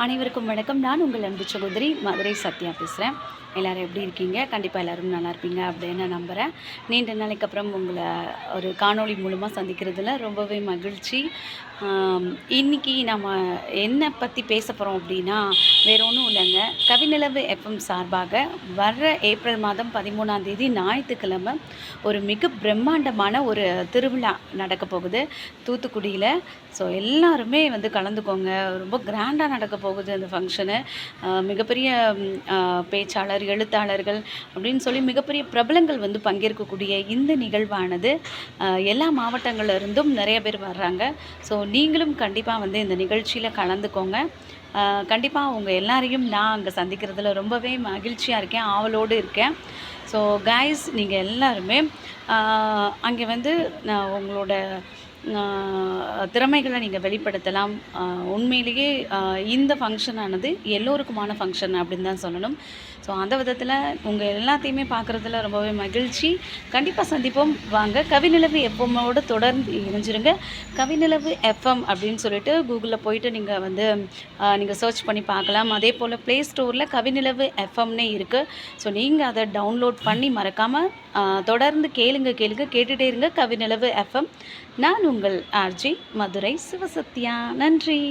அனைவருக்கும் வணக்கம். நான் உங்கள் அன்பு சகோதரி மதுரை சத்யா பேசுகிறேன். எல்லோரும் எப்படி இருக்கீங்க? கண்டிப்பாக எல்லோரும் நல்லா இருப்பீங்க அப்படின்னு நம்புகிறேன். நீண்ட நாளைக்கு அப்புறம் உங்களை ஒரு காணொளி மூலமாக சந்திக்கிறதுல ரொம்பவே மகிழ்ச்சி. இன்றைக்கி நம்ம என்ன பற்றி பேச போகிறோம் அப்படின்னா, வேறு ஒன்றும் இல்லைங்க. கவிநிலவு எஃப்எம் சார்பாக வர்ற ஏப்ரல் மாதம் 13ஆம் தேதி ஞாயிற்றுக்கிழமை ஒரு மிக பிரம்மாண்டமான ஒரு திருவிழா நடக்க போகுது தூத்துக்குடியில். ஸோ எல்லாருமே கலந்துக்கோங்க. ரொம்ப கிராண்டாக நடக்க போகுது அந்த ஃபங்க்ஷனு. மிகப்பெரிய பேச்சாளர், எழுத்தாளர்கள் அப்படின்னு சொல்லி மிகப்பெரிய பிரபலங்கள் பங்கேற்கக்கூடிய இந்த நிகழ்வானது எல்லா மாவட்டங்கள்ல இருந்தும் நிறைய பேர் வர்றாங்க. ஸோ நீங்களும் கண்டிப்பாக இந்த நிகழ்ச்சியில் கலந்துக்கோங்க. கண்டிப்பாக உங்கள் எல்லாரையும் நான் அங்கே சந்திக்கிறதுல ரொம்பவே மகிழ்ச்சியாக இருக்கேன், ஆவலோடு இருக்கேன். ஸோ கைஸ், நீங்கள் எல்லாருமே அங்கே நான் உங்களோட திறமைகளை நீங்கள் வெளிப்படுத்தலாம். உண்மையிலேயே இந்த ஃபங்க்ஷனானது எல்லோருக்குமான ஃபங்க்ஷன் அப்படின்னு தான் சொல்லணும். ஸோ அந்த விதத்தில் உங்கள் எல்லாத்தையுமே பார்க்குறதுல ரொம்பவே மகிழ்ச்சி. கண்டிப்பாக சந்திப்போம். வாங்க, கவிநிலவு எஃப்எம்மோடு தொடர்ந்து இணைஞ்சிருங்க. கவிநிலவு எஃப்எம் அப்படின்னு சொல்லிட்டு கூகுளில் போயிட்டு நீங்கள் சர்ச் பண்ணி பார்க்கலாம். அதே போல் ப்ளே ஸ்டோரில் கவிநிலவு எஃப்எம்னே இருக்குது. ஸோ நீங்கள் அதை டவுன்லோட் பண்ணி மறக்காமல் தொடர்ந்து கேட்டுகிட்டே இருங்க. கவிநிலவு எஃப்எம். நான் உங்கள் ஆர்ஜி மதுரை சிவசத்யா. நன்றி.